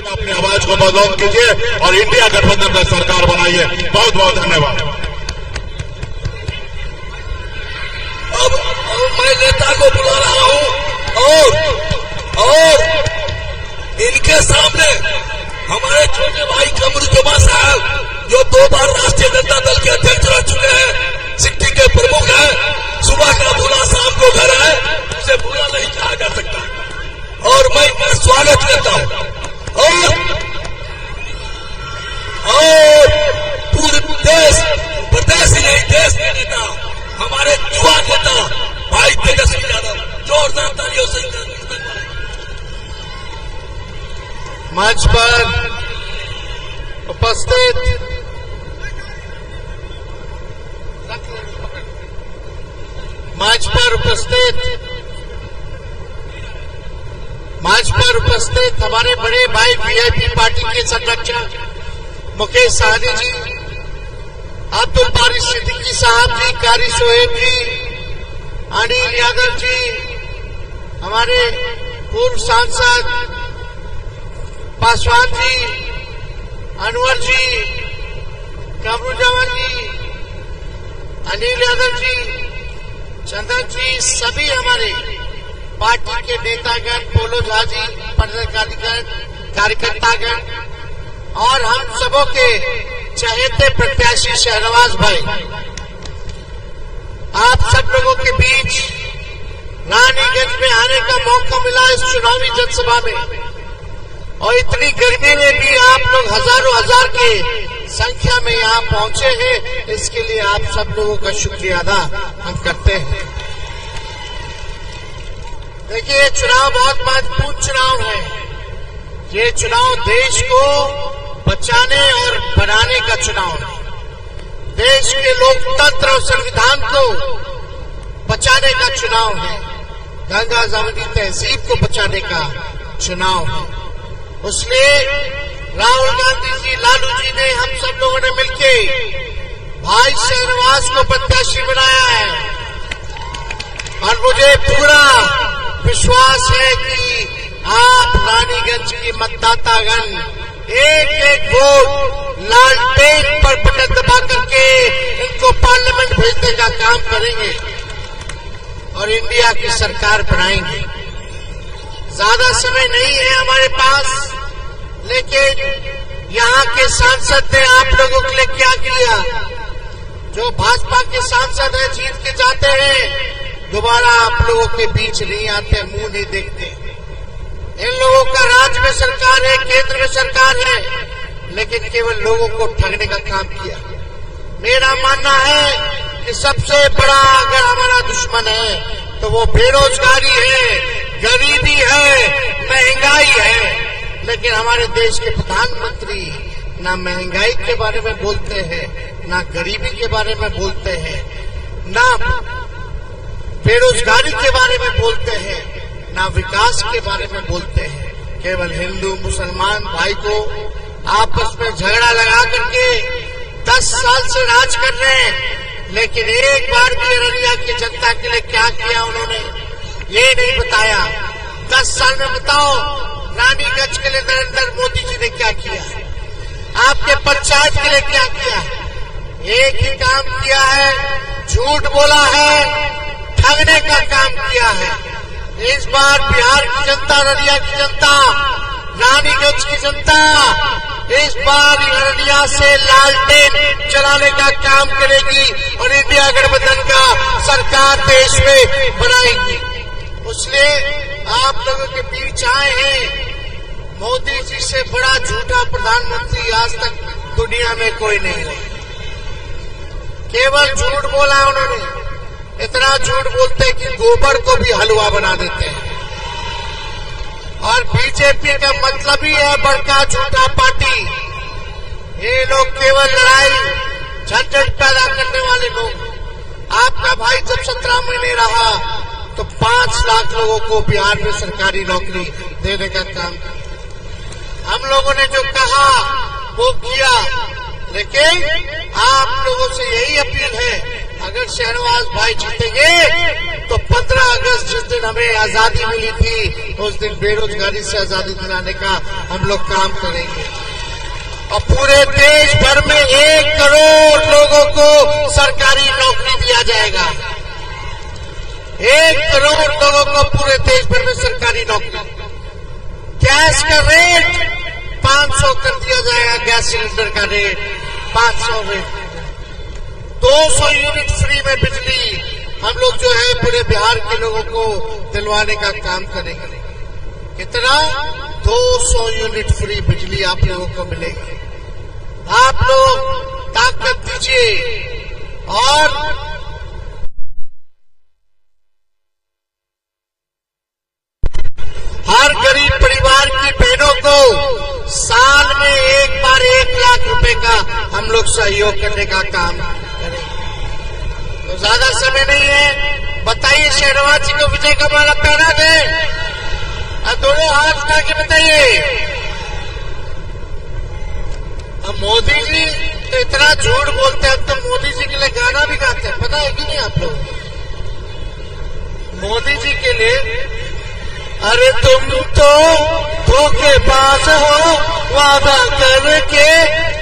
अपनी आवाज को बुलंद कीजिए और इंडिया गठबंधन का सरकार बनाइए। बहुत बहुत धन्यवाद। अब मैं नेता को बुला रहा हूं और इनके सामने हमारे छोटे भाई कमरुज्जमा साहब, जो 2 बार राष्ट्रीय जनता दल के अध्यक्ष रह चुके हैं, सिक्किम के प्रमुख हैं, सुबह का बुला शाम को घर है, उसे बुरा नहीं कहा जा सकता। और मैं इनका स्वागत करता हूं और पूरे देश प्रदेश ही नहीं, देश के नेता, हमारे युवा नेता भाई तेजस्वी यादव, जोरदार तालियों से मंच पर उपस्थित हमारे बड़े भाई वीआईपी पार्टी के संरक्षक मुकेश सहनी जी, अब्दुल बारी सिद्दीकी साहब जी, कारी सोहेब जी, अनिल यादव जी, हमारे पूर्व सांसद पासवान जी, अनवर जी, कमरुज्जमा जी, अनिल यादव जी, चंदन जी, सभी हमारे पार्टी के नेतागण, पोलो झा जी, कार्यकर्तागण और हम सबों के चहेते प्रत्याशी शहनवाज भाई, आप सब लोगों के बीच रानीगंज में आने का मौका मिला इस चुनावी जनसभा में, और इतनी गर्मी में भी आप लोग हजारों हजार की संख्या में यहाँ पहुंचे हैं, इसके लिए आप सब लोगों का शुक्रिया अदा हम करते हैं। देखिए, ये चुनाव बहुत महत्वपूर्ण चुनाव है। ये चुनाव देश को बचाने और बनाने का चुनाव है। देश के लोकतंत्र और संविधान को बचाने का चुनाव है। गंगा जमुनी तहजीब को बचाने का चुनाव है। उसलिए राहुल गांधी जी, लालू जी ने, हम सब लोगों ने मिलके भाई शहनवाज को प्रत्याशी बनाया है, और मुझे पूरा विश्वास है कि आप रानीगंज की मतदातागण एक एक वोट लालटेन पर बटन दबा करके इनको पार्लियामेंट भेजने का काम करेंगे और इंडिया की सरकार बनाएंगे। ज्यादा समय नहीं है हमारे पास, लेकिन यहाँ के सांसद ने आप लोगों के लिए क्या किया? जो भाजपा के सांसद हैं, जीत के जाते हैं, दोबारा आप लोगों के बीच नहीं आते, मुंह नहीं देखते। इन लोगों का राज्य में सरकार है, केंद्र में सरकार है, लेकिन केवल लोगों को ठगने का काम किया। मेरा मानना है कि सबसे बड़ा अगर हमारा दुश्मन है तो वो बेरोजगारी है, गरीबी है, महंगाई है। लेकिन हमारे देश के प्रधानमंत्री ना महंगाई के बारे में बोलते हैं, ना गरीबी के बारे में बोलते हैं, ना बेरोजगारी के बारे में बोलते हैं, ना विकास के बारे में बोलते हैं। केवल हिंदू मुसलमान भाई को आपस में झगड़ा लगा करके 10 साल से राज कर रहे हैं, लेकिन एक बार भी अररिया की जनता के लिए क्या किया उन्होंने ये नहीं बताया। 10 साल में बताओ रानीगंज के लिए नरेंद्र मोदी जी ने क्या किया, आपके पंचायत के लिए क्या किया? एक ही काम किया है, झूठ बोला है, ठगने का काम किया है। इस बार बिहार की जनता, अररिया की जनता, रानीगंज की जनता इस बार अररिया से लालटेन चलाने का काम करेगी और इंडिया गठबंधन का सरकार देश में बनाएगी। इसलिए आप लोगों के बीच आए हैं। मोदी जी से बड़ा झूठा प्रधानमंत्री आज तक दुनिया में कोई नहीं है। केवल झूठ बोला उन्होंने, इतना झूठ बोलते कि गोबर को भी हलवा बना देते हैं। और बीजेपी का मतलब ही है बड़का झूठा पार्टी। ये लोग केवल लड़ाई झंझट पैदा करने वाले लोग। आपका भाई जब 17 महीने रहा तो 5 लाख लोगों को बिहार में सरकारी नौकरी देने का काम किया। हम लोगों ने जो कहा वो किया, लेकिन आप लोगों से यही अपील है अगर शहनवाज भाई जीतेंगे तो 15 अगस्त जिस दिन हमें आजादी मिली थी उस दिन बेरोजगारी से आजादी दिलाने का हम लोग काम करेंगे और पूरे देश भर में 1 करोड़ लोगों को सरकारी नौकरी दिया जाएगा। 1 करोड़ लोगों को पूरे देश भर में सरकारी नौकरी। गैस का रेट 500 कर दिया जाएगा, गैस सिलेंडर का रेट 500 में। 200 यूनिट फ्री में बिजली हम लोग जो है पूरे बिहार के लोगों को दिलवाने का काम करेंगे। कितना? 200 यूनिट फ्री बिजली आप लोगों को मिलेगी। आप लोग ताकत दीजिए और हर गरीब परिवार की बहनों को साल में एक बार 1 लाख रुपए का हम लोग सहयोग करने का काम करेंगे। तो ज्यादा समय नहीं है, बताइए शहनवाज जी को विजय का माला पहना दे और दोनों हाथ उठा के बताइए। अब मोदी जी तो इतना झूठ बोलते हैं, अब तो मोदी जी के लिए गाना भी गाते हैं, पता है कि नहीं आप लोग? मोदी जी के लिए, अरे तुम तो धोखेबाज हो, वादा करके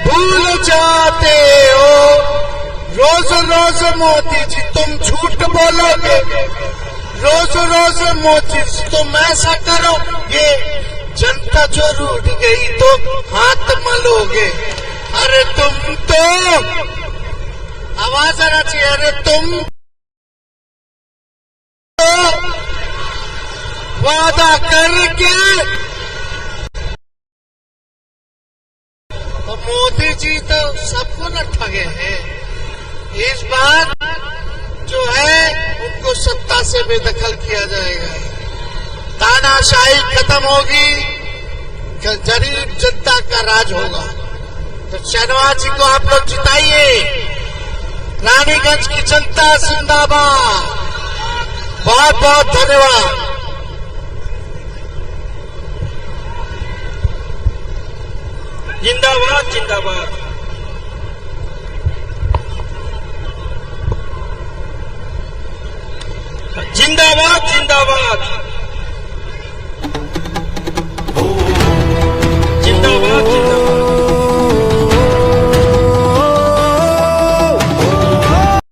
भूल जाते हो। रोज रोज मोदी जी तुम झूठ बोलोगे, रोज रोज मोदी जी तुम ऐसा करोगे, जनता जो रूठ गई तो हाथ मलोगे। अरे तुम तो, आवाज आना चाहिए, अरे तुम तो वादा करके। तो मोदी जी तो सबको न ठगे हैं। इस बार जो है उनको सत्ता से बेदखल किया जाएगा, तानाशाही खत्म होगी, गरीब जनता का राज होगा। तो शहनवाज जी को आप लोग जिताइए। रानीगंज की जनता जिंदाबाद। बहुत बहुत धन्यवाद। जिंदाबाद जिंदाबाद। जिंदाबाद जिंदाबाद।